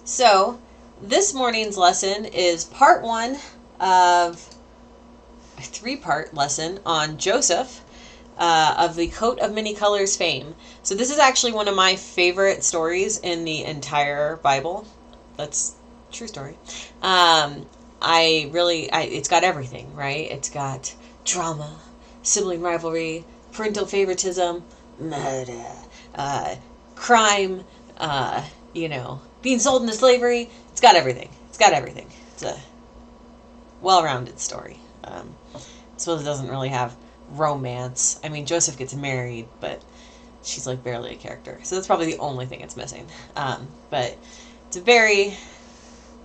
So, this morning's lesson is part one of a three-part lesson on Joseph of the Coat of Many Colors fame. So, this is actually one of my favorite stories in the entire Bible. That's a true story. It's got everything, right? It's got drama, sibling rivalry, parental favoritism, murder, crime, being sold into slavery. It's got everything. It's a well-rounded story. I suppose it doesn't really have romance. I mean, Joseph gets married, but she's like barely a character. So that's probably the only thing it's missing. But it's a very,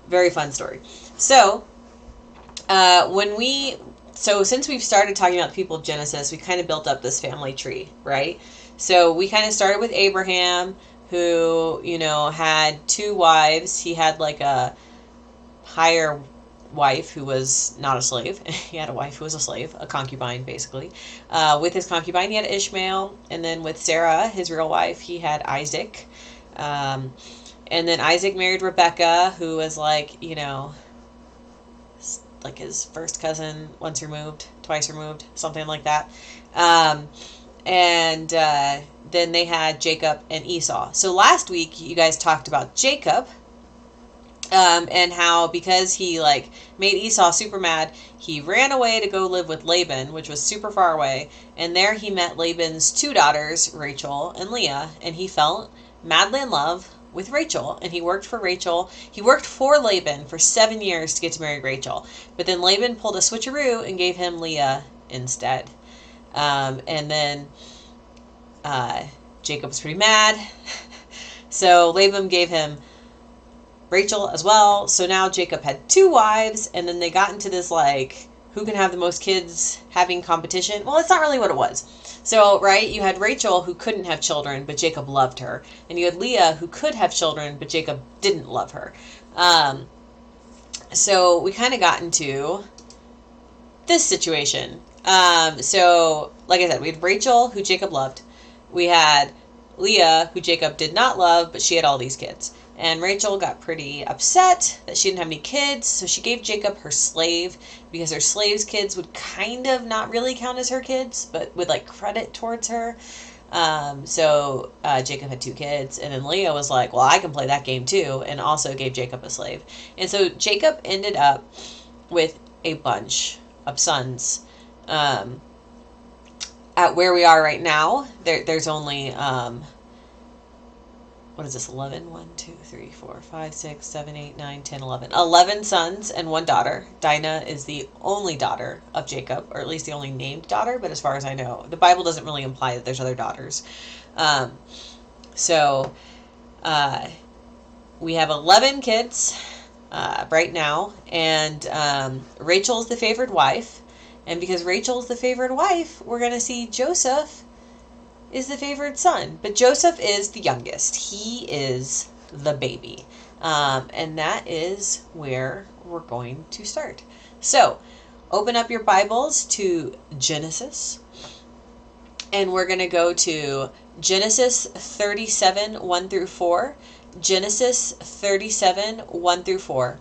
very fun story. So, since we've started talking about the people of Genesis, we kind of built up this family tree, right? So we kind of started with Abraham, who, had two wives. He had like a higher wife who was not a slave. He had a wife who was a slave, a concubine, basically. With his concubine, he had Ishmael. And then with Sarah, his real wife, he had Isaac. And then Isaac married Rebecca, who was like his first cousin, once removed, twice removed, something like that. Then they had Jacob and Esau. So last week, you guys talked about Jacob, and how because he made Esau super mad, he ran away to go live with Laban, which was super far away. And there he met Laban's two daughters, Rachel and Leah, and he fell madly in love with Rachel, and he worked for Rachel. He worked for Laban for 7 years to get to marry Rachel. But then Laban pulled a switcheroo and gave him Leah instead. And then Jacob was pretty mad. So Laban gave him Rachel as well. So now Jacob had two wives, and then they got into this who can have the most kids having competition. Well, that's not really what it was. So, right, you had Rachel who couldn't have children, but Jacob loved her. And you had Leah who could have children, but Jacob didn't love her. So we kind of got into this situation. So, like I said, we had Rachel who Jacob loved. We had Leah who Jacob did not love, but she had all these kids. And Rachel got pretty upset that she didn't have any kids, so she gave Jacob her slave, because her slave's kids would kind of not really count as her kids, but would credit towards her. So Jacob had two kids, and then Leah was like, well, I can play that game too, and also gave Jacob a slave. And so Jacob ended up with a bunch of sons. At where we are right now, there's only... what is this, 11? 1, 2, 3, 4, 5, 6, 7, 8, 9, 10, 11. 11 sons and one daughter. Dinah is the only daughter of Jacob, or at least the only named daughter, but as far as I know, the Bible doesn't really imply that there's other daughters. We have 11 kids right now, and Rachel's the favored wife. And because Rachel's the favored wife, we're going to see Joseph is the favored son. But Joseph is the youngest. He is the baby. And that is where we're going to start. So, open up your Bibles to Genesis. And we're going to go to Genesis 37, 1 through 4. Genesis 37, 1 through 4.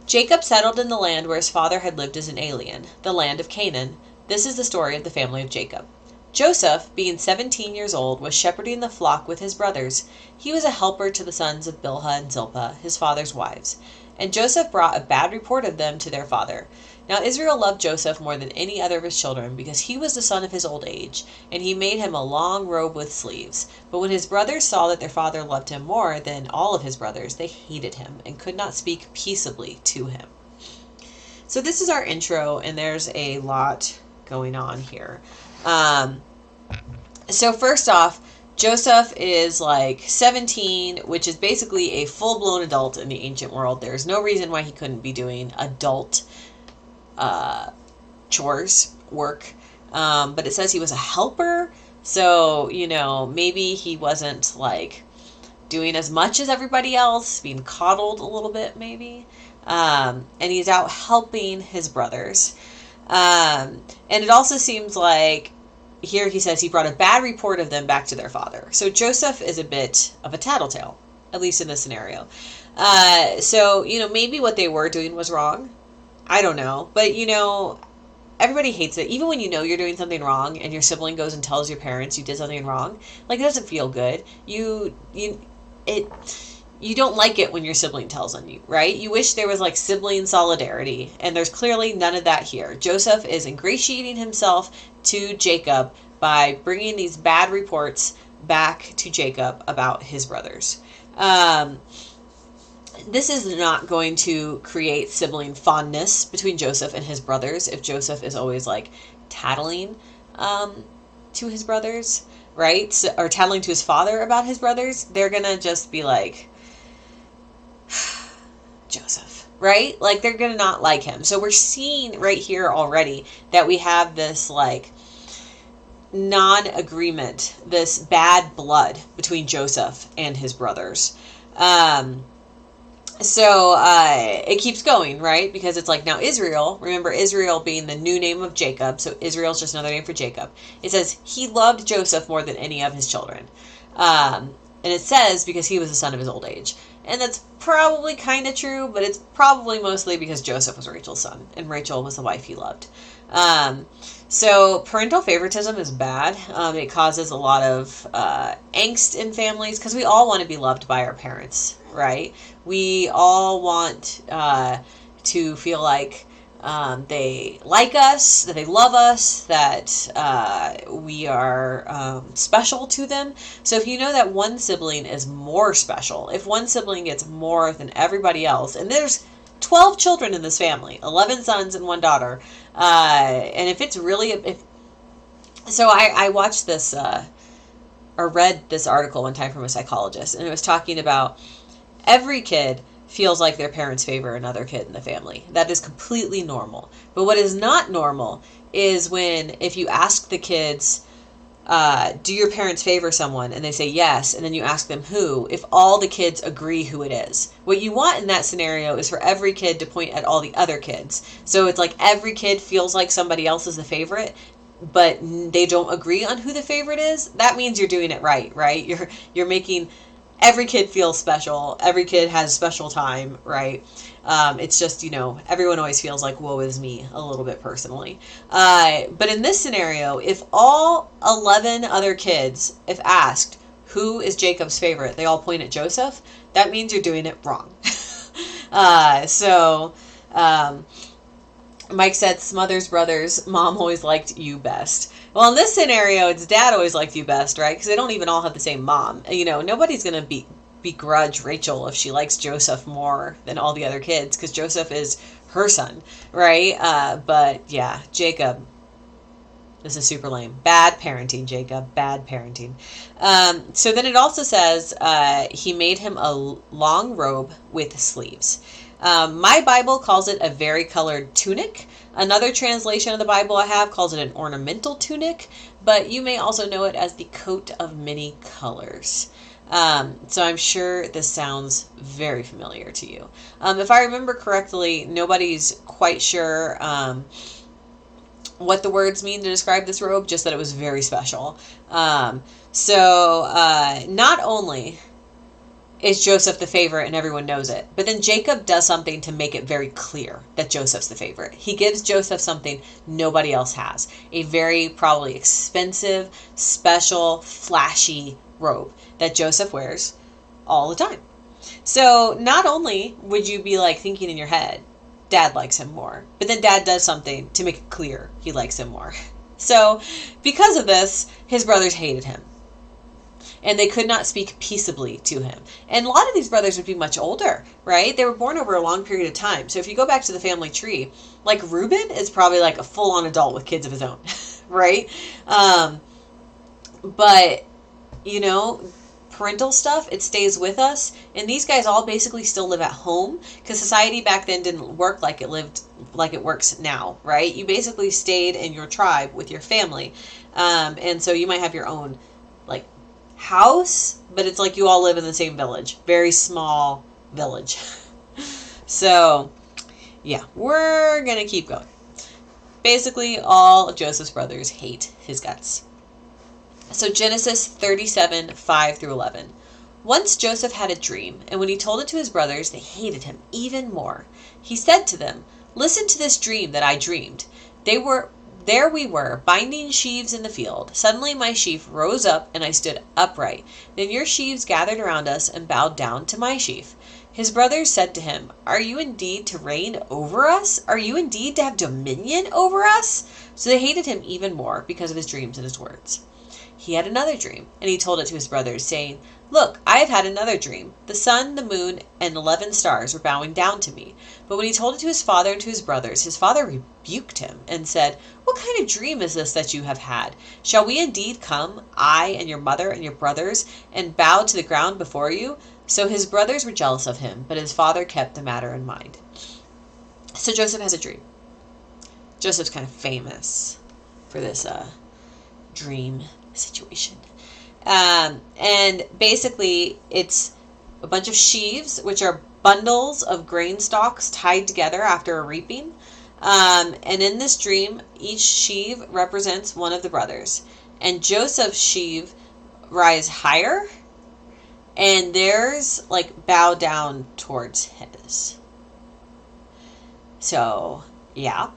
Jacob settled in the land where his father had lived as an alien, the land of Canaan. This is the story of the family of Jacob. Joseph, being 17 years old, was shepherding the flock with his brothers. He was a helper to the sons of Bilhah and Zilpah, his father's wives. And Joseph brought a bad report of them to their father. Now Israel loved Joseph more than any other of his children, because he was the son of his old age, and he made him a long robe with sleeves. But when his brothers saw that their father loved him more than all of his brothers, they hated him, and could not speak peaceably to him. So this is our intro, and there's a lot going on here. So first off, Joseph is 17, which is basically a full-blown adult in the ancient world. There's no reason why he couldn't be doing adult chores, work. But it says he was a helper, so, maybe he wasn't doing as much as everybody else, being coddled a little bit maybe. And he's out helping his brothers. And it also seems like here he says he brought a bad report of them back to their father. So Joseph is a bit of a tattletale. at least in this scenario. So, maybe what they were doing was wrong. I don't know. But, everybody hates it. Even when you know you're doing something wrong and your sibling goes and tells your parents you did something wrong, like, it doesn't feel good. You don't like it when your sibling tells on you, right? You wish there was like sibling solidarity, and there's clearly none of that here. Joseph is ingratiating himself to Jacob by bringing these bad reports back to Jacob about his brothers. This is not going to create sibling fondness between Joseph and his brothers if Joseph is always like tattling to his brothers, right? So, or tattling to his father about his brothers. They're gonna just be like, Joseph, right? Like, they're gonna not like him. So we're seeing right here already that we have this like non-agreement, this bad blood between Joseph and his brothers. So it keeps going, right? Because it's like, now Israel, remember Israel being the new name of Jacob, so Israel's just another name for Jacob. It says he loved Joseph more than any of his children. And it says because he was the son of his old age. And that's probably kind of true, but it's probably mostly because Joseph was Rachel's son, and Rachel was the wife he loved. So parental favoritism is bad. It causes a lot of angst in families because we all want to be loved by our parents, right? We all want to feel like they like us, that they love us, that we are special to them. So if you know that one sibling is more special, if one sibling gets more than everybody else, and there's 12 children in this family, 11 sons and 1 daughter, and if it's really, so I watched this, or read this article one time from a psychologist, and it was talking about every kid feels like their parents favor another kid in the family. That is completely normal. But what is not normal is when, if you ask the kids, do your parents favor someone? And they say yes, and then you ask them who, if all the kids agree who it is. What you want in that scenario is for every kid to point at all the other kids. So it's like every kid feels like somebody else is the favorite, but they don't agree on who the favorite is. That means you're doing it right, right? You're making every kid feel special. Every kid has special time, right? It's just, everyone always feels like, woe is me, a little bit personally. But in this scenario, if all 11 other kids, if asked, who is Jacob's favorite, they all point at Joseph, that means you're doing it wrong. Mike said, Smothers Brothers, mom always liked you best. Well, in this scenario, it's dad always liked you best, right? Because they don't even all have the same mom. Nobody's going to begrudge Rachel if she likes Joseph more than all the other kids, because Joseph is her son, right? But yeah, Jacob, this is super lame. Bad parenting, Jacob. Bad parenting. So then it also says he made him a long robe with sleeves. My Bible calls it a varicolored tunic. Another translation of the Bible I have calls it an ornamental tunic, but you may also know it as the coat of many colors. So I'm sure this sounds very familiar to you. If I remember correctly, nobody's quite sure what the words mean to describe this robe, just that it was very special. So not only is Joseph the favorite and everyone knows it, but then Jacob does something to make it very clear that Joseph's the favorite. He gives Joseph something nobody else has. A very probably expensive, special, flashy robe that Joseph wears all the time. So not only would you be like thinking in your head, dad likes him more, but then dad does something to make it clear he likes him more. So because of this, his brothers hated him, and they could not speak peaceably to him. And a lot of these brothers would be much older, right? They were born over a long period of time. So if you go back to the family tree, like Reuben is probably like a full-on adult with kids of his own, right? But, parental stuff, it stays with us. And these guys all basically still live at home, because society back then didn't work like it works now, right? You basically stayed in your tribe with your family. And so you might have your own, like, house, but it's like you all live in the same village. Very small village. So, yeah, we're going to keep going. Basically, all of Joseph's brothers hate his guts. So Genesis 37, 5 through 11. Once Joseph had a dream, and when he told it to his brothers, they hated him even more. He said to them, "Listen to this dream that I dreamed. There we were, binding sheaves in the field. Suddenly my sheaf rose up, and I stood upright. Then your sheaves gathered around us and bowed down to my sheaf." His brothers said to him, "Are you indeed to reign over us? Are you indeed to have dominion over us?" So they hated him even more because of his dreams and his words. He had another dream, and he told it to his brothers, saying, "Look, I have had another dream. The sun, the moon, and 11 stars were bowing down to me." But when he told it to his father and to his brothers, his father rebuked him and said, "What kind of dream is this that you have had? Shall we indeed come, I and your mother and your brothers, and bow to the ground before you?" So his brothers were jealous of him, but his father kept the matter in mind. So Joseph has a dream. Joseph's kind of famous for this dream situation. And basically, it's a bunch of sheaves, which are bundles of grain stalks tied together after a reaping. And in this dream, each sheave represents one of the brothers. And Joseph's sheave rise higher, and theirs bow down towards his. So, yeah.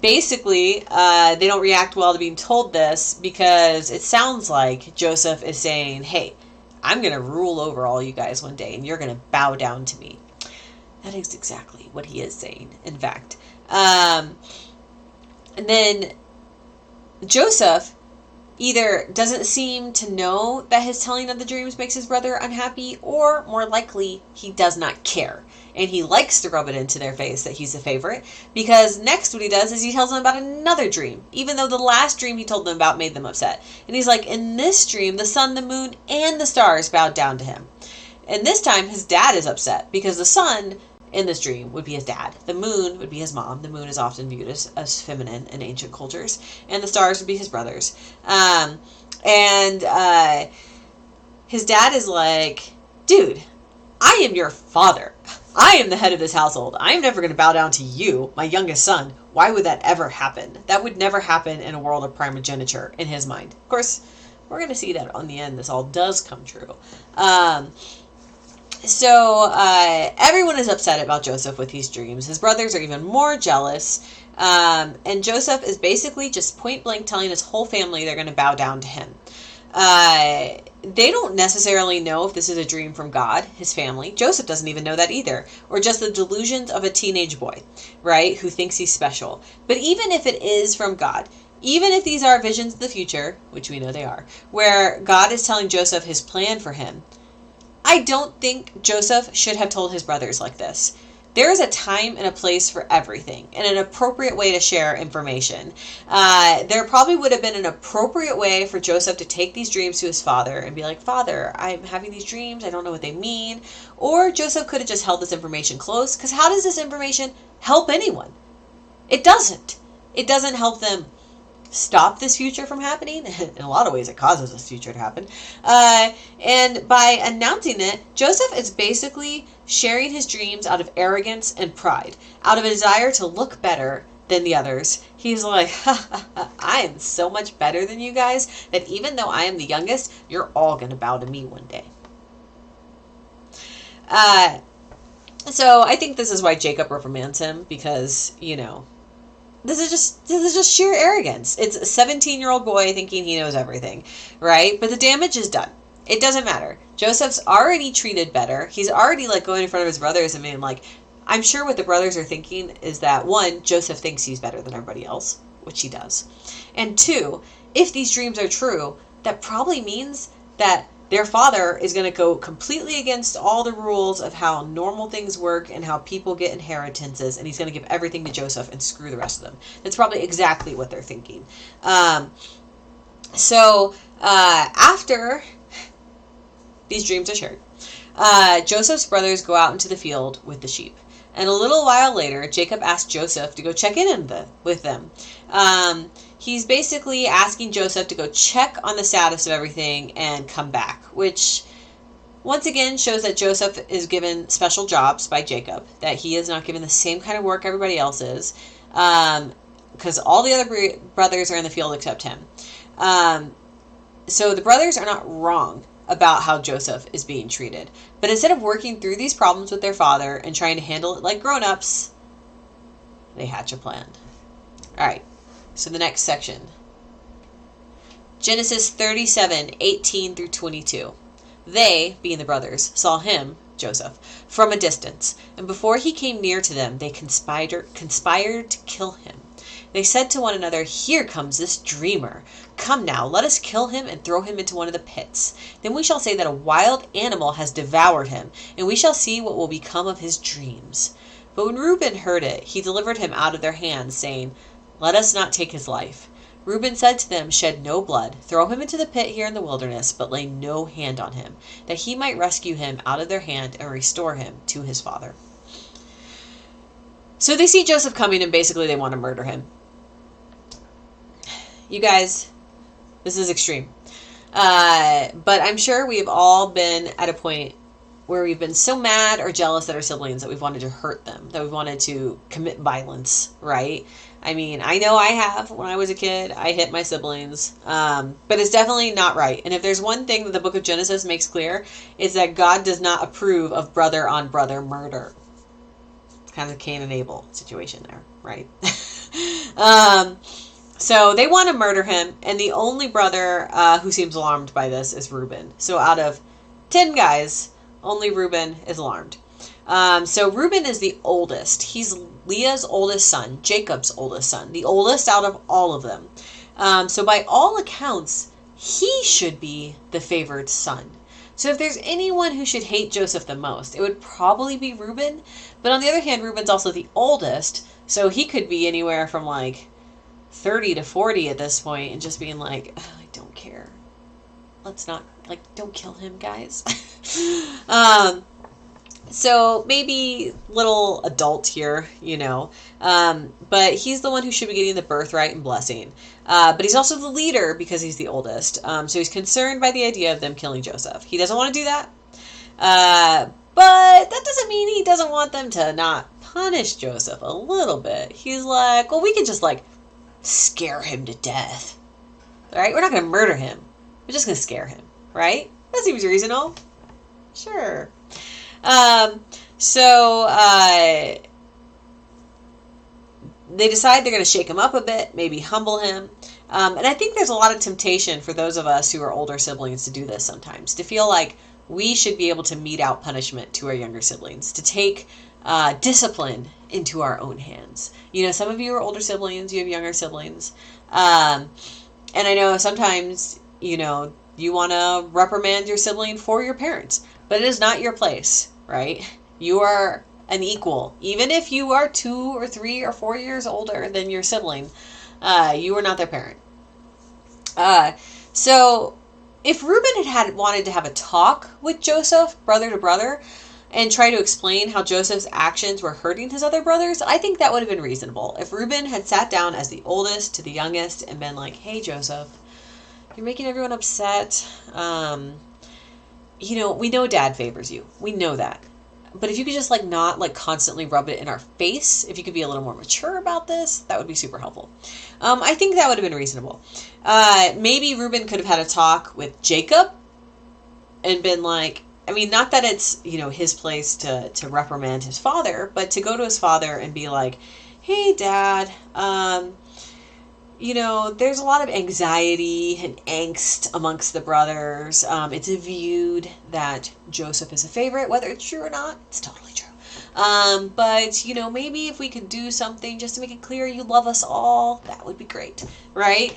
Basically, they don't react well to being told this because it sounds like Joseph is saying, "Hey, I'm going to rule over all you guys one day, and you're going to bow down to me." That is exactly what he is saying, in fact. And then Joseph either doesn't seem to know that his telling of the dreams makes his brother unhappy, or more likely, he does not care. And he likes to rub it into their face that he's the favorite, because next what he does is he tells them about another dream, even though the last dream he told them about made them upset. And he's like, "In this dream, the sun, the moon, and the stars bowed down to him." And this time, his dad is upset, because the sun in this dream would be his dad. The moon would be his mom. The moon is often viewed as feminine in ancient cultures. And the stars would be his brothers. His dad is like, "Dude, I am your father. I am the head of this household. I am never going to bow down to you, my youngest son. Why would that ever happen?" That would never happen in a world of primogeniture in his mind. Of course, we're going to see that on the end this all does come true. So everyone is upset about Joseph with these dreams. His brothers are even more jealous. And Joseph is basically just point blank telling his whole family they're going to bow down to him. They don't necessarily know if this is a dream from God, his family. Joseph doesn't even know that either. Or just the delusions of a teenage boy, right, who thinks he's special. But even if it is from God, even if these are visions of the future, which we know they are, where God is telling Joseph his plan for him, I don't think Joseph should have told his brothers like this. There is a time and a place for everything, and an appropriate way to share information. There probably would have been an appropriate way for Joseph to take these dreams to his father and be like, "Father, I'm having these dreams. I don't know what they mean." Or Joseph could have just held this information close, because how does this information help anyone? It doesn't. It doesn't help them stop this future from happening. In a lot of ways, it causes this future to happen. And by announcing it, Joseph is basically sharing his dreams out of arrogance and pride, out of a desire to look better than the others. He's like, "I am so much better than you guys that even though I am the youngest, you're all going to bow to me one day." So I think this is why Jacob reprimands him, because, this is just sheer arrogance. It's a 17-year-old boy thinking he knows everything, right? But the damage is done. It doesn't matter. Joseph's already treated better. He's already going in front of his brothers and being like, I'm sure what the brothers are thinking is that, one, Joseph thinks he's better than everybody else, which he does. And two, if these dreams are true, that probably means that their father is going to go completely against all the rules of how normal things work and how people get inheritances, and he's going to give everything to Joseph and screw the rest of them. That's probably exactly what they're thinking. After these dreams are shared, Joseph's brothers go out into the field with the sheep. And a little while later, Jacob asked Joseph to go check in with them. He's basically asking Joseph to go check on the status of everything and come back, which once again shows that Joseph is given special jobs by Jacob, that he is not given the same kind of work everybody else is, because all the other brothers are in the field except him. So the brothers are not wrong about how Joseph is being treated. But instead of working through these problems with their father and trying to handle it like grown-ups, they hatch a plan. All right, so the next section. Genesis 37:18 through 22. They, being the brothers, saw him, Joseph, from a distance, and before he came near to them, they conspired to kill him. They said to one another, "Here comes this dreamer. Come now, let us kill him and throw him into one of the pits. Then we shall say that a wild animal has devoured him, and we shall see what will become of his dreams." But when Reuben heard it, he delivered him out of their hands, saying, "Let us not take his life." Reuben said to them, "Shed no blood, throw him into the pit here in the wilderness, but lay no hand on him, that he might rescue him out of their hand and restore him to his father." So they see Joseph coming, and basically they want to murder him. You guys, this is extreme. But I'm sure we've all been at a point where we've been so mad or jealous at our siblings that we've wanted to hurt them, that we've wanted to commit violence, right? I mean, I know I have. When I was a kid, I hit my siblings. But it's definitely not right. And if there's one thing that the book of Genesis makes clear, it's that God does not approve of brother-on-brother murder. Kind of a Cain and Abel situation there, right? So they want to murder him, and the only brother who seems alarmed by this is Reuben. So out of 10 guys, only Reuben is alarmed. So Reuben is the oldest. He's Leah's oldest son, Jacob's oldest son, the oldest out of all of them. So by all accounts, he should be the favored son. So if there's anyone who should hate Joseph the most, it would probably be Reuben. But on the other hand, Reuben's also the oldest, so he could be anywhere from like 30 to 40 at this point and just being like, oh, I don't care. Let's not, don't kill him, guys. So maybe little adult here, but he's the one who should be getting the birthright and blessing. But he's also the leader because he's the oldest. So he's concerned by the idea of them killing Joseph. He doesn't want to do that. But that doesn't mean he doesn't want them to not punish Joseph a little bit. He's like, well, we can just scare him to death. All right? We're not going to murder him. We're just going to scare him. Right? That seems reasonable. Sure. So they decide they're going to shake him up a bit, maybe humble him. And I think there's a lot of temptation for those of us who are older siblings to do this sometimes, to feel like we should be able to mete out punishment to our younger siblings, to take discipline into our own hands. Some of you are older siblings, you have younger siblings. And I know sometimes, you want to reprimand your sibling for your parents, but it is not your place, right? You are an equal. Even if you are 2 or 3 or 4 years older than your sibling, you are not their parent. So if Reuben had wanted to have a talk with Joseph, brother to brother, and try to explain how Joseph's actions were hurting his other brothers, I think that would have been reasonable. If Reuben had sat down as the oldest to the youngest and been like, hey, Joseph, you're making everyone upset. We know Dad favors you. We know that. But if you could just not constantly rub it in our face, if you could be a little more mature about this, that would be super helpful. I think that would have been reasonable. Maybe Reuben could have had a talk with Jacob and been like, not that it's, his place to reprimand his father, but to go to his father and be like, hey, Dad, there's a lot of anxiety and angst amongst the brothers. It's viewed that Joseph is a favorite, whether it's true or not. It's totally true. But, maybe if we could do something just to make it clear you love us all, that would be great, right?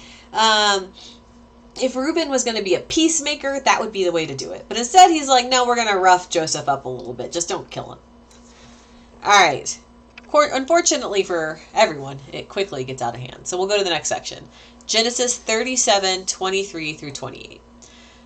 If Reuben was going to be a peacemaker, that would be the way to do it. But instead, he's like, no, we're going to rough Joseph up a little bit. Just don't kill him. All right. Unfortunately for everyone, it quickly gets out of hand. So we'll go to the next section. Genesis 37:23 through 28.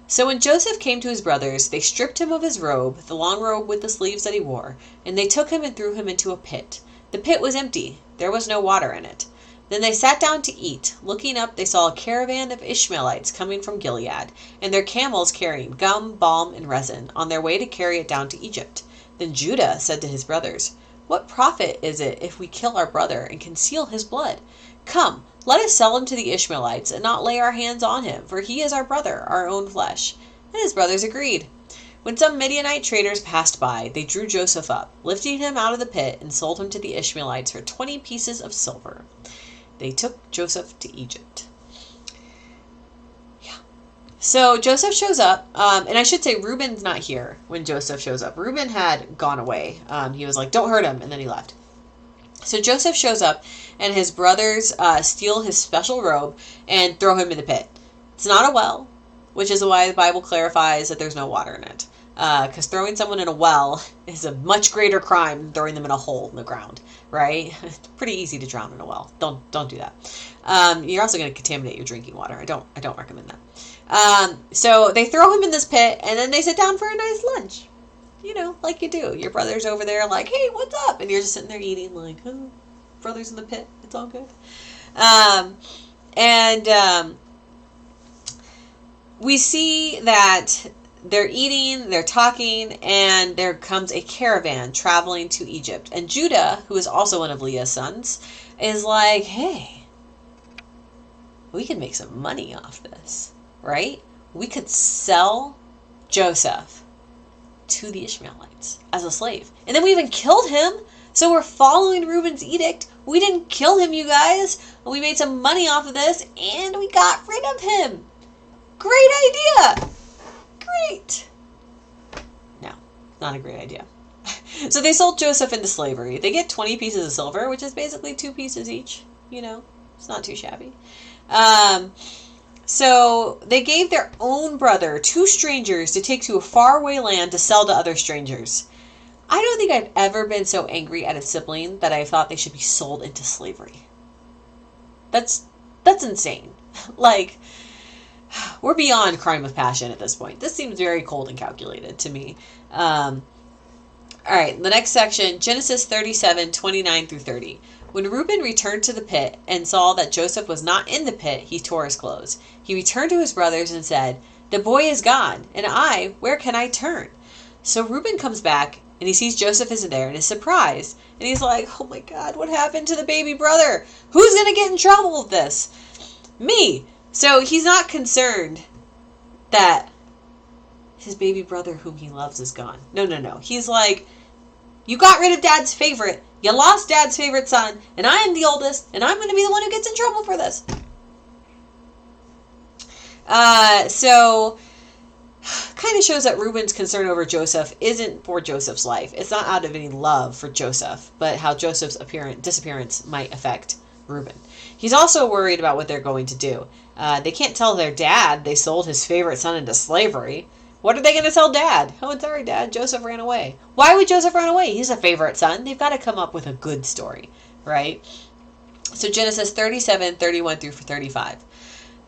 So when Joseph came to his brothers, they stripped him of his robe, the long robe with the sleeves that he wore, and they took him and threw him into a pit. The pit was empty. There was no water in it. Then they sat down to eat. Looking up, they saw a caravan of Ishmaelites coming from Gilead, and their camels carrying gum, balm, and resin, on their way to carry it down to Egypt. Then Judah said to his brothers, what profit is it if we kill our brother and conceal his blood? Come, Let us sell him to the Ishmaelites and not lay our hands on him, for he is our brother, our own flesh. And his brothers agreed. When some Midianite traders passed by, they drew Joseph up, lifting him out of the pit, and sold him to the Ishmaelites for 20 pieces of silver. They took Joseph to Egypt. Yeah. So Joseph shows up, and I should say Reuben's not here when Joseph shows up. Reuben had gone away. He was like, don't hurt him, and then he left. So Joseph shows up, and his brothers steal his special robe and throw him in the pit. It's not a well, which is why the Bible clarifies that there's no water in it. Because throwing someone in a well is a much greater crime than throwing them in a hole in the ground, right? It's pretty easy to drown in a well. Don't do that. You're also going to contaminate your drinking water. I don't recommend that. So they throw him in this pit, and then they sit down for a nice lunch. You know, like you do. Your brother's over there like, hey, what's up? And you're just sitting there eating like, oh, brother's in the pit. It's all good. We see that they're eating, they're talking, and there comes a caravan traveling to Egypt. And Judah, who is also one of Leah's sons, is like, hey, we can make some money off this, right? We could sell Joseph to the Ishmaelites as a slave. And then we even killed him. So we're following Reuben's edict. We didn't kill him, you guys. We made some money off of this, and we got rid of him. Great idea. Great. No, not a great idea. So they sold Joseph into slavery. They get 20 pieces of silver, which is basically 2 pieces each. You know, it's not too shabby. So they gave their own brother 2 strangers to take to a faraway land to sell to other strangers. I don't think I've ever been so angry at a sibling that I thought they should be sold into slavery. That's insane. Like, we're beyond crime of passion at this point. This seems very cold and calculated to me. All right, the next section, Genesis 37:29 through 30. When Reuben returned to the pit and saw that Joseph was not in the pit, he tore his clothes. He returned to his brothers and said, the boy is gone, and I, where can I turn? So Reuben comes back, and he sees Joseph isn't there, and is surprised. And he's like, oh my God, what happened to the baby brother? Who's going to get in trouble with this? Me. So he's not concerned that his baby brother whom he loves is gone. No. He's like, you got rid of Dad's favorite. You lost Dad's favorite son, and I am the oldest, and I'm going to be the one who gets in trouble for this. So kind of shows that Reuben's concern over Joseph isn't for Joseph's life. It's not out of any love for Joseph, but how Joseph's disappearance might affect Reuben. He's also worried about what they're going to do. They can't tell their dad they sold his favorite son into slavery. What are they going to tell Dad? Oh, sorry, Dad. Joseph ran away. Why would Joseph run away? He's a favorite son. They've got to come up with a good story, right? So Genesis 37:31 through 35.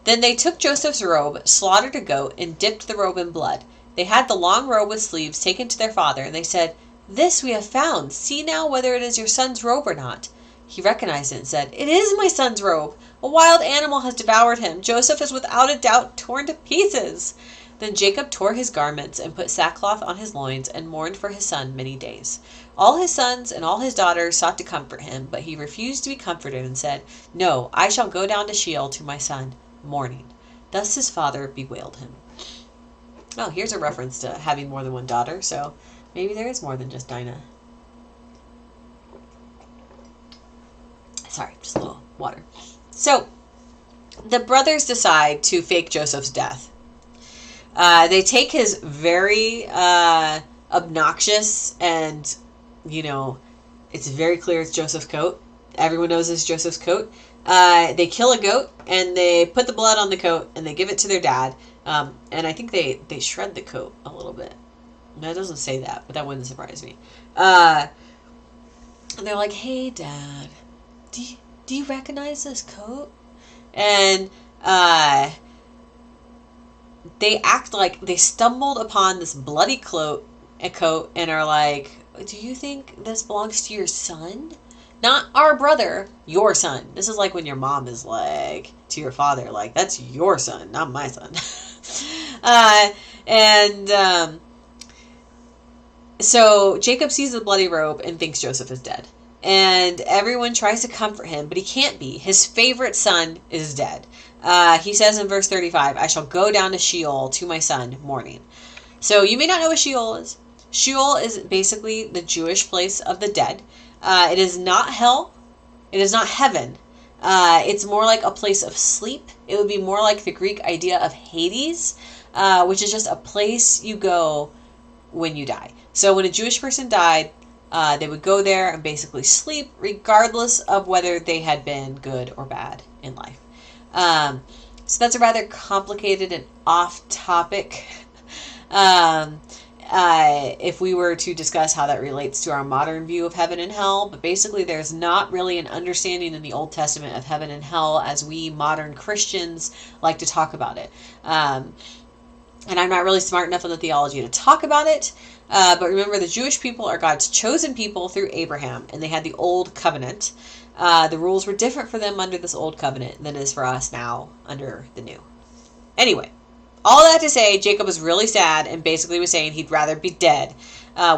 Then they took Joseph's robe, slaughtered a goat, and dipped the robe in blood. They had the long robe with sleeves taken to their father, and they said, this we have found. See now whether it is your son's robe or not. He recognized it and said, it is my son's robe. A wild animal has devoured him. Joseph is without a doubt torn to pieces. Then Jacob tore his garments and put sackcloth on his loins and mourned for his son many days. All his sons and all his daughters sought to comfort him, but he refused to be comforted and said, no, I shall go down to Sheol to my son, mourning. Thus his father bewailed him. Oh, here's a reference to having more than one daughter, so maybe there is more than just Dinah. Sorry, just a little water. So the brothers decide to fake Joseph's death. They take his very obnoxious and, it's very clear it's Joseph's coat. Everyone knows it's Joseph's coat. They kill a goat, and they put the blood on the coat, and they give it to their dad. And I think they shred the coat a little bit. No, it doesn't say that, but that wouldn't surprise me. And they're like, hey, Dad, do you recognize this coat? And they act like they stumbled upon this bloody coat and are like, do you think this belongs to your son? Not our brother, your son. This is like when your mom is like to your father, like, that's your son, not my son. So Jacob sees the bloody robe and thinks Joseph is dead. And everyone tries to comfort him, but he can't be. His favorite son is dead. He says in verse 35, I shall go down to Sheol to my son mourning. So you may not know what Sheol is. Sheol is basically the Jewish place of the dead. It is not hell. It is not heaven. It's more like a place of sleep. It would be more like the Greek idea of Hades, which is just a place you go when you die. So when a Jewish person died, they would go there and basically sleep, regardless of whether they had been good or bad in life. So that's a rather complicated and off-topic if we were to discuss how that relates to our modern view of heaven and hell. But basically, there's not really an understanding in the Old Testament of heaven and hell as we modern Christians like to talk about it. And I'm not really smart enough in the theology to talk about it. But remember, the Jewish people are God's chosen people through Abraham, and they had the Old Covenant. The rules were different for them under this Old Covenant than it is for us now under the New. Anyway, all that to say, Jacob was really sad and basically was saying he'd rather be dead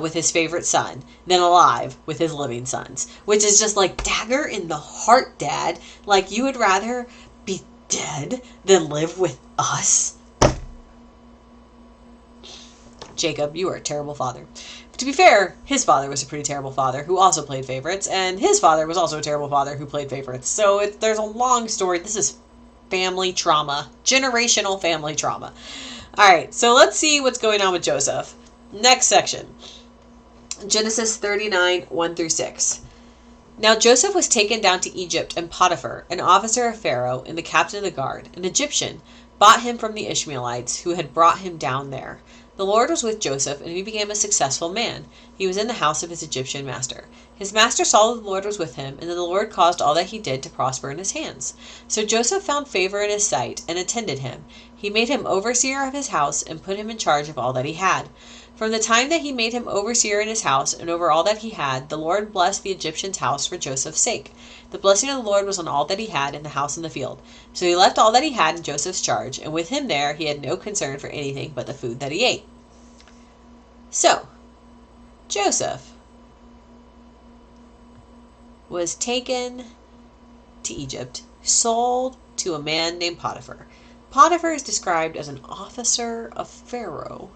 with his favorite son than alive with his living sons. Which is just like dagger in the heart, Dad. Like, you would rather be dead than live with us? Jacob, you are a terrible father. But to be fair, his father was a pretty terrible father who also played favorites, and his father was also a terrible father who played favorites. So there's a long story. This is family trauma, generational family trauma. All right, so let's see what's going on with Joseph. Next section, Genesis 39, 1 through 6. Now Joseph was taken down to Egypt, and Potiphar, an officer of Pharaoh and the captain of the guard, an Egyptian, bought him from the Ishmaelites who had brought him down there. The Lord was with Joseph, and he became a successful man. He was in the house of his Egyptian master. His master saw that the Lord was with him, and that the Lord caused all that he did to prosper in his hands. So Joseph found favor in his sight, and attended him. He made him overseer of his house, and put him in charge of all that he had. From the time that he made him overseer in his house, and over all that he had, the Lord blessed the Egyptian's house for Joseph's sake. The blessing of the Lord was on all that he had in the house and the field. So he left all that he had in Joseph's charge, and with him there he had no concern for anything but the food that he ate. So, Joseph was taken to Egypt, sold to a man named Potiphar. Potiphar is described as an officer of Pharaoh,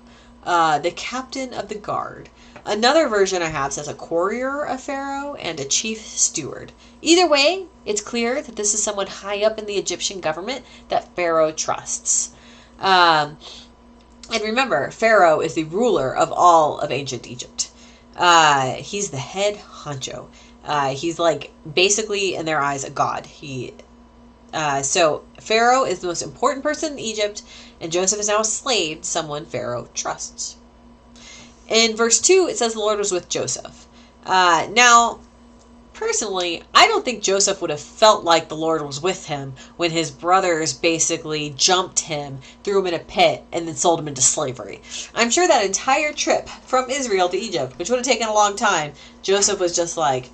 the captain of the guard. Another version I have says a courier of Pharaoh and a chief steward. Either way, it's clear that this is someone high up in the Egyptian government that Pharaoh trusts. And remember, Pharaoh is the ruler of all of ancient Egypt. He's the head honcho. He's like basically in their eyes a god. So Pharaoh is the most important person in Egypt, and Joseph is now a slave to someone Pharaoh trusts. In verse 2, it says the Lord was with Joseph. Now, personally, I don't think Joseph would have felt like the Lord was with him when his brothers basically jumped him, threw him in a pit, and then sold him into slavery. I'm sure that entire trip from Israel to Egypt, which would have taken a long time, Joseph was just like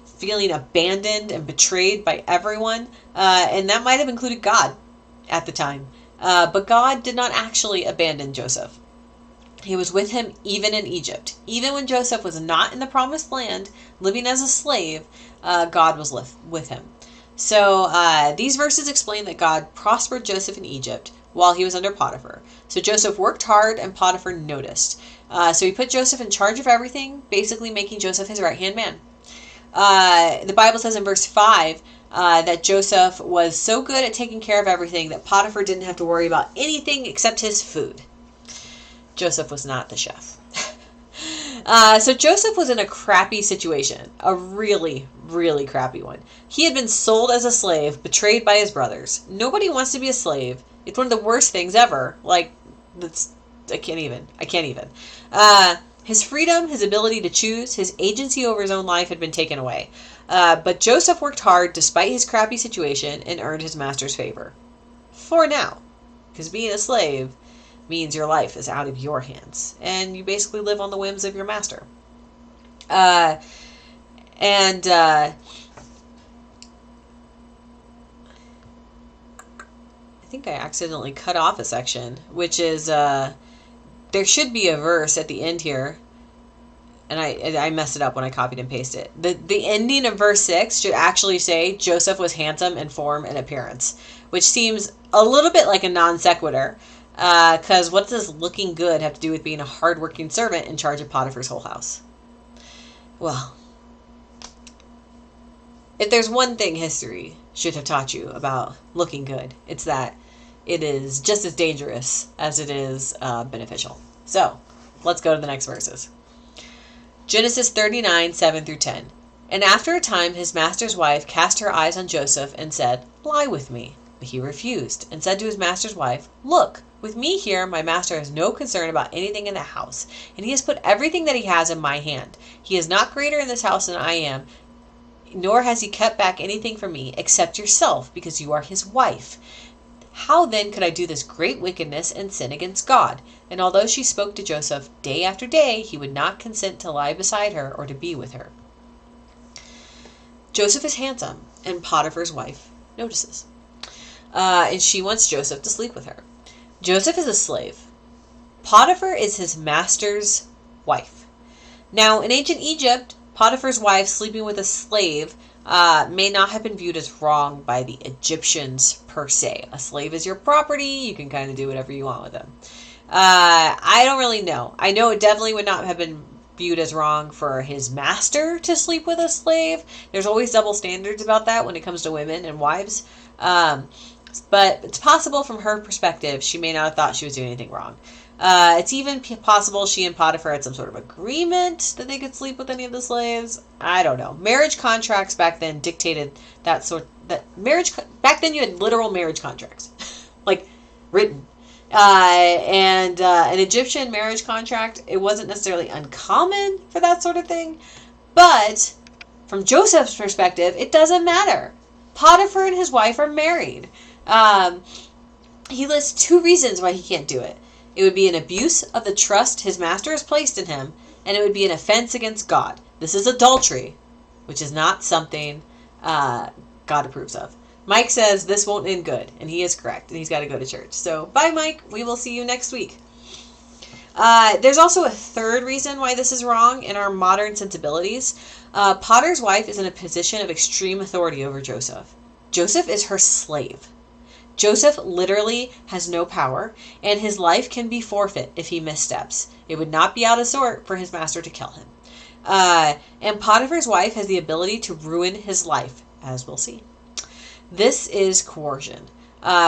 feeling abandoned and betrayed by everyone, and that might have included God at the time. But God did not actually abandon Joseph. He was with him even in Egypt. Even when Joseph was not in the promised land, living as a slave, God was with him. So these verses explain that God prospered Joseph in Egypt while he was under Potiphar. So Joseph worked hard, and Potiphar noticed. So he put Joseph in charge of everything, basically making Joseph his right-hand man. The Bible says in verse 5 that Joseph was so good at taking care of everything that Potiphar didn't have to worry about anything except his food. Joseph was not the chef. So Joseph was in a crappy situation, a really, really crappy one. He had been sold as a slave, betrayed by his brothers. Nobody wants to be a slave. It's one of the worst things ever. Like, I can't even. His freedom, his ability to choose, his agency over his own life had been taken away. But Joseph worked hard despite his crappy situation and earned his master's favor. For now. Because being a slave means your life is out of your hands, and you basically live on the whims of your master. I think I accidentally cut off a section, which is, there should be a verse at the end here. and I messed it up when I copied and pasted it. The ending of verse 6 should actually say Joseph was handsome in form and appearance, which seems a little bit like a non sequitur. Because what does looking good have to do with being a hardworking servant in charge of Potiphar's whole house? Well, if there's one thing history should have taught you about looking good, it's that it is just as dangerous as it is beneficial. So, let's go to the next verses. Genesis 39, 7 through 10. And after a time his master's wife cast her eyes on Joseph and said, "Lie with me." But he refused, and said to his master's wife, "Look, with me here my master has no concern about anything in the house, and he has put everything that he has in my hand. He is not greater in this house than I am, nor has he kept back anything from me, except yourself, because you are his wife. How then could I do this great wickedness and sin against God?" And although she spoke to Joseph day after day, he would not consent to lie beside her or to be with her. Joseph is handsome, and Potiphar's wife notices. And she wants Joseph to sleep with her. Joseph is a slave. Potiphar is his master's wife. Now, in ancient Egypt, Potiphar's wife sleeping with a slave may not have been viewed as wrong by the Egyptians per se. A slave is your property. You can kind of do whatever you want with them. I don't really know. I know it definitely would not have been viewed as wrong for his master to sleep with a slave. There's always double standards about that when it comes to women and wives. But it's possible from her perspective, she may not have thought she was doing anything wrong. It's even possible she and Potiphar had some sort of agreement that they could sleep with any of the slaves. I don't know. Marriage contracts back then dictated that marriage. Back then you had literal marriage contracts, like written. And an Egyptian marriage contract, it wasn't necessarily uncommon for that sort of thing. But from Joseph's perspective, it doesn't matter. Potiphar and his wife are married. He lists 2 reasons why he can't do it. It would be an abuse of the trust his master has placed in him, and it would be an offense against God. This is adultery, which is not something God approves of. Mike says this won't end good, and he is correct, and he's got to go to church. So, bye, Mike. We will see you next week. There's also a third reason why this is wrong in our modern sensibilities. Potiphar's wife is in a position of extreme authority over Joseph. Joseph is her slave. Joseph literally has no power, and his life can be forfeit if he missteps. It would not be out of sort for his master to kill him. And Potiphar's wife has the ability to ruin his life, as we'll see. This is coercion,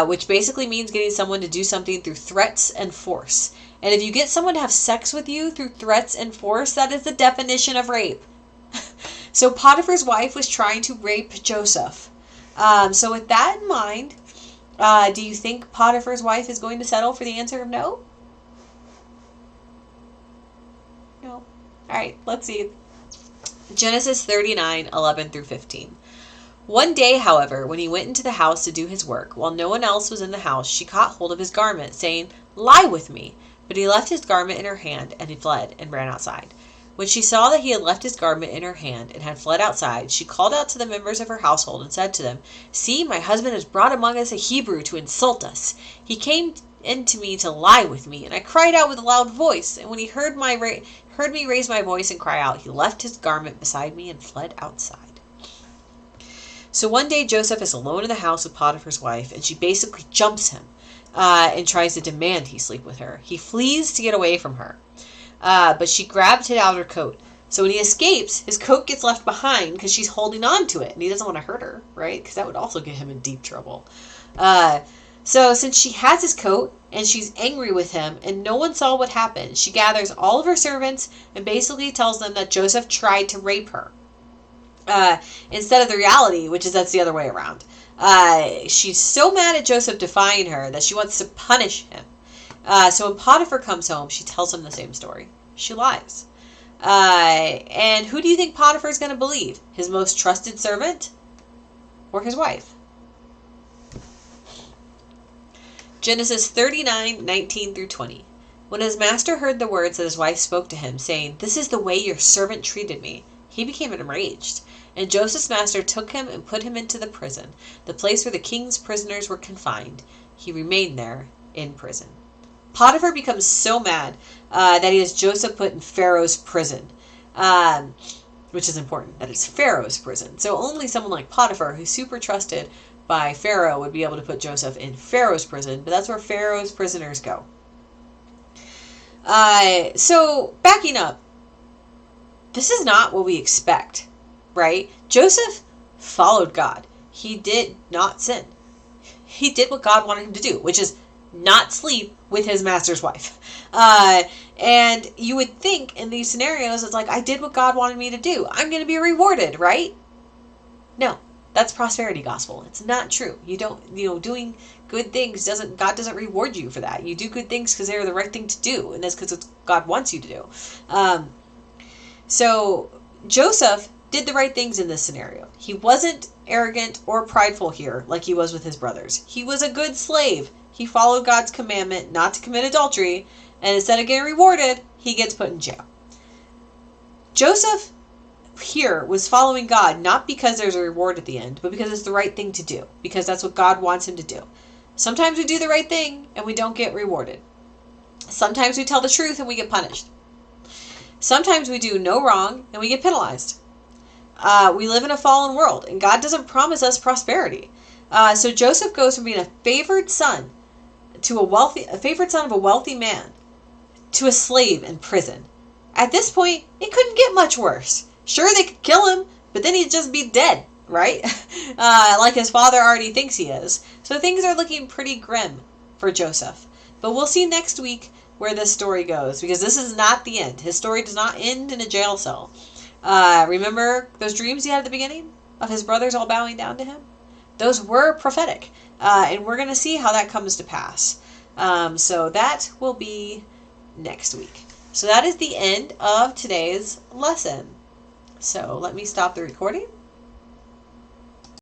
which basically means getting someone to do something through threats and force. And if you get someone to have sex with you through threats and force, that is the definition of rape. So Potiphar's wife was trying to rape Joseph. So with that in mind, do you think Potiphar's wife is going to settle for the answer of no? No. All right, let's see. Genesis 39, 11 through 15. One day, however, when he went into the house to do his work, while no one else was in the house, she caught hold of his garment, saying, "Lie with me." But he left his garment in her hand, and he fled and ran outside. When she saw that he had left his garment in her hand and had fled outside, she called out to the members of her household and said to them, "See, my husband has brought among us a Hebrew to insult us. He came in to me to lie with me, and I cried out with a loud voice. And when he heard me raise my voice and cry out, he left his garment beside me and fled outside." So one day Joseph is alone in the house with Potiphar's wife, and she basically jumps him and tries to demand he sleep with her. He flees to get away from her. But she grabs his outer coat. So when he escapes, his coat gets left behind because she's holding on to it. And he doesn't want to hurt her, right? Because that would also get him in deep trouble. So since she has his coat and she's angry with him and no one saw what happened, she gathers all of her servants and basically tells them that Joseph tried to rape her. Instead of the reality, which is that's the other way around. She's so mad at Joseph defying her that she wants to punish him. So when Potiphar comes home, she tells him the same story. She lies. And who do you think Potiphar is going to believe? His most trusted servant or his wife? Genesis 39, 19 through 20. When his master heard the words that his wife spoke to him, saying, "This is the way your servant treated me," he became enraged. And Joseph's master took him and put him into the prison, the place where the king's prisoners were confined. He remained there in prison. Potiphar becomes so mad that he has Joseph put in Pharaoh's prison. which is important, that it's Pharaoh's prison. So only someone like Potiphar, who's super trusted by Pharaoh, would be able to put Joseph in Pharaoh's prison, but that's where Pharaoh's prisoners go. So backing up, this is not what we expect, right? Joseph followed God. He did not sin. He did what God wanted him to do, which is not sleep with his master's wife. And you would think in these scenarios, it's like, I did what God wanted me to do. I'm going to be rewarded, right? No, that's prosperity gospel. It's not true. You don't, doing good things God doesn't reward you for that. You do good things because they're the right thing to do, and that's because it's God wants you to do. So Joseph did the right things in this scenario. He wasn't arrogant or prideful here like he was with his brothers. He was a good slave. He followed God's commandment not to commit adultery, and instead of getting rewarded, he gets put in jail. Joseph here was following God not because there's a reward at the end, but because it's the right thing to do, because that's what God wants him to do. Sometimes we do the right thing and we don't get rewarded. Sometimes we tell the truth and we get punished. Sometimes we do no wrong and we get penalized. We live in a fallen world, and God doesn't promise us prosperity. So Joseph goes from being a favored son a favored son of a wealthy man, to a slave in prison. At this point, it couldn't get much worse. Sure, they could kill him, but then he'd just be dead, right? Like his father already thinks he is. So things are looking pretty grim for Joseph. But we'll see next week where this story goes, because this is not the end. His story does not end in a jail cell. Remember those dreams he had at the beginning of his brothers all bowing down to him? Those were prophetic, and we're going to see how that comes to pass. So that will be next week. So that is the end of today's lesson. So let me stop the recording.